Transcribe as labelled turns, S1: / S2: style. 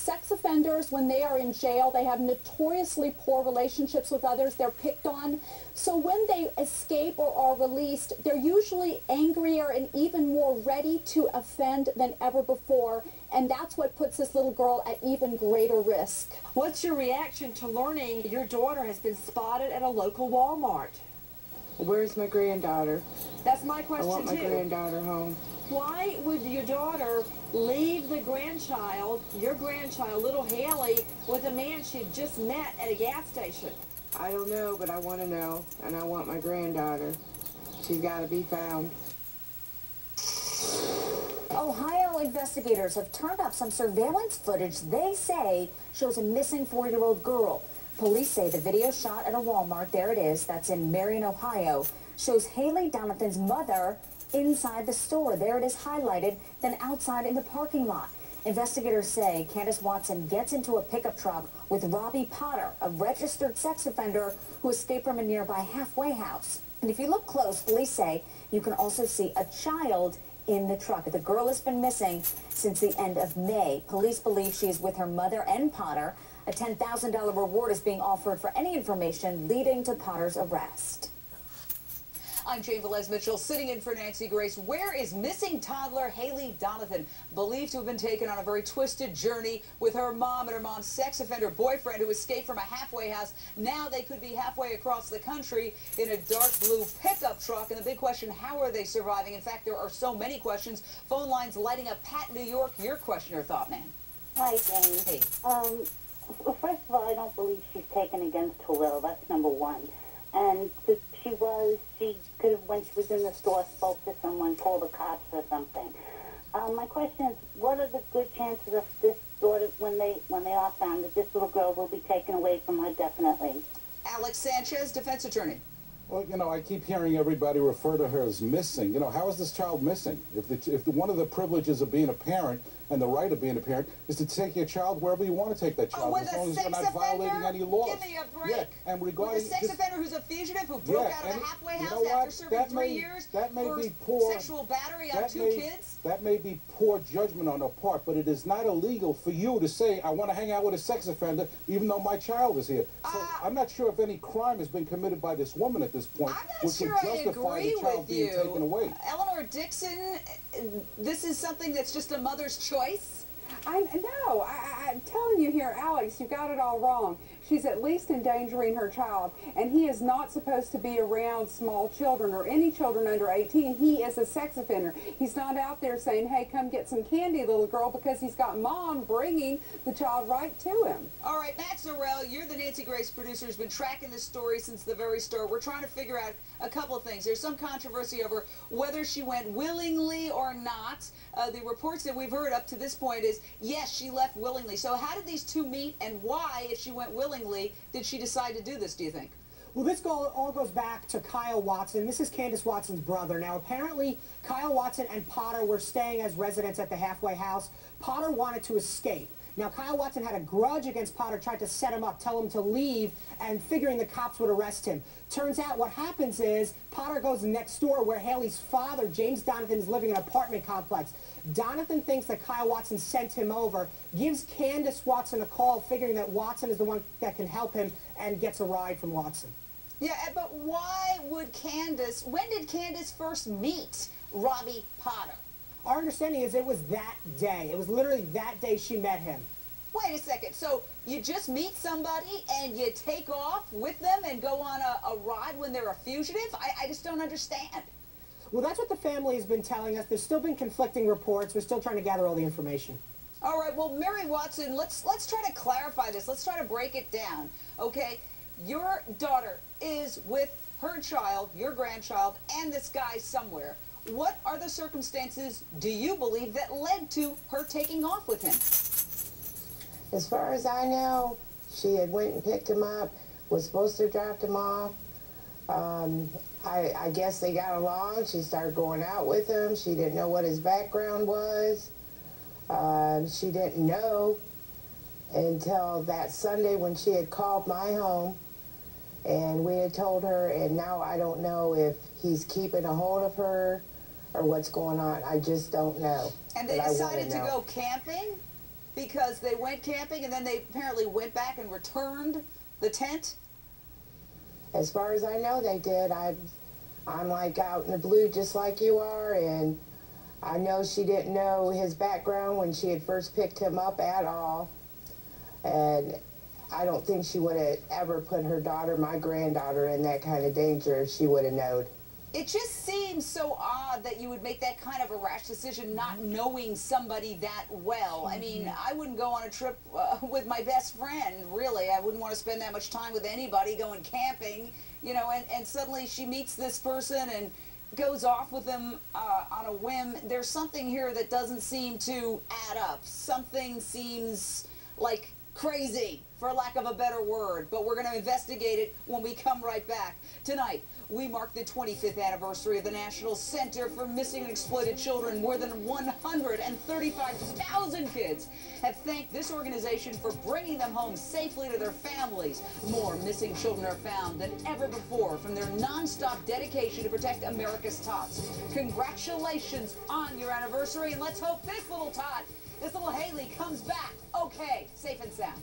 S1: sex offenders, when they are in jail, they have notoriously poor relationships with others. They're picked on. So when they escape or are released, they're usually angrier and even more ready to offend than ever before. And that's what puts this little girl at even greater risk.
S2: What's your reaction to learning your daughter has been spotted at a local Walmart?
S3: Where's my granddaughter?
S2: That's my question, too.
S3: I want my granddaughter home.
S2: Why would your daughter leave the grandchild, your grandchild, little Haley, with a man she just met at a gas station?
S3: I don't know, but I want to know, and I want my granddaughter. She's got to be found.
S4: Ohio investigators have turned up some surveillance footage they say shows a missing 4-year-old girl. Police say the video shot at a Walmart, there it is, that's in Marion, Ohio, shows Haylee Donathan's mother inside the store. There it is highlighted, then outside in the parking lot. Investigators say Candace Watson gets into a pickup truck with Robbie Potter, a registered sex offender who escaped from a nearby halfway house. And if you look close, police say you can also see a child in the truck. The girl has been missing since the end of May. Police believe she is with her mother and Potter. A $10,000 reward is being offered for any information leading to Potter's arrest.
S5: I'm Jane Velez-Mitchell, sitting in for Nancy Grace. Where is missing toddler Haylee Donathan, believed to have been taken on a very twisted journey with her mom and her mom's sex offender boyfriend who escaped from a halfway house? Now they could be halfway across the country in a dark blue pickup truck. And the big question, how are they surviving? In fact, there are so many questions. Phone lines lighting up. Pat, New York, your question or thought, man.
S6: Hi, Jane.
S5: Hey.
S6: Well, first of all, I don't believe she's taken against her will. That's number one. And she could have, when she was in the store, spoke to someone, called the cops or something. My question is, what are the good chances of this daughter, when they are found, that this little girl will be taken away from her definitely?
S5: Alex Sanchez, defense attorney.
S7: Well, you know, I keep hearing everybody refer to her as missing. You know, how is this child missing? If one of the privileges of being a parent and the right of being a parent is to take your child wherever you want to take that child, as long as you're not violating any laws.
S5: Give me a break.
S7: Yeah, and regarding
S5: with a sex offender who's a fugitive who broke out of a halfway house after serving 3 years for sexual battery on 2 kids?
S7: That may be poor judgment on her part, but it is not illegal for you to say, I want to hang out with a sex offender even though my child is here. So I'm not sure if any crime has been committed by this woman at this point, which would justify the child being taken away.
S5: Eleanor Dixon, this is something that's just a mother's choice?
S8: No, I'm telling you here, Alex, you got it all wrong. She's at least endangering her child, and he is not supposed to be around small children or any children under 18. He is a sex offender. He's not out there saying, hey, come get some candy, little girl, because he's got mom bringing the child right to him.
S5: All right, Matt Zorell, you're the Nancy Grace producer who's been tracking this story since the very start. We're trying to figure out a couple of things. There's some controversy over whether she went willingly or not. The reports that we've heard up to this point is, yes, she left willingly. So how did these two meet, and why, if she went willingly, did she decide to do this, do you think?
S9: Well, this all goes back to Kyle Watson. This is Candace Watson's brother. Now, apparently, Kyle Watson and Potter were staying as residents at the halfway house. Potter wanted to escape. Now, Kyle Watson had a grudge against Potter, tried to set him up, tell him to leave, and figuring the cops would arrest him. Turns out what happens is Potter goes next door where Haley's father, James Donathan, is living in an apartment complex. Donathan thinks that Kyle Watson sent him over, gives Candace Watson a call, figuring that Watson is the one that can help him, and gets a ride from Watson.
S5: Yeah, but why would when did Candace first meet Robbie Potter?
S9: Our understanding is it was that day. It was literally that day she met him.
S5: Wait a second. So you just meet somebody and you take off with them and go on a ride when they're a fugitive? I just don't understand.
S9: Well, that's what the family has been telling us. There's still been conflicting reports. We're still trying to gather all the information.
S5: All right. Well, Mary Watson, let's try to clarify this. Let's try to break it down. Okay? Your daughter is with her child, your grandchild, and this guy somewhere. What are the circumstances, do you believe, that led to her taking off with him?
S3: As far as I know, she had went and picked him up, was supposed to drop him off. I guess they got along. She started going out with him. She didn't know what his background was. She didn't know until that Sunday when she had called my home and we had told her, and now I don't know if he's keeping a hold of her or what's going on. I just don't know.
S5: And they decided to go camping? because they went camping and then they apparently went back and returned the tent?
S3: As far as I know, they did. I'm like out in the blue just like you are, and I know she didn't know his background when she had first picked him up at all. And I don't think she would have ever put her daughter, my granddaughter, in that kind of danger if she would have known.
S5: It just seems so odd that you would make that kind of a rash decision not knowing somebody that well. I mean, I wouldn't go on a trip with my best friend, really. I wouldn't want to spend that much time with anybody going camping, you know, and suddenly she meets this person and goes off with them on a whim. There's something here that doesn't seem to add up. Something seems like crazy, for lack of a better word, but we're going to investigate it when we come right back. Tonight, we mark the 25th anniversary of the National Center for Missing and Exploited Children. More than 135,000 kids have thanked this organization for bringing them home safely to their families. More missing children are found than ever before from their nonstop dedication to protect America's tots. Congratulations on your anniversary, and let's hope this little tot, this little Haylee, comes back okay, safe and sound.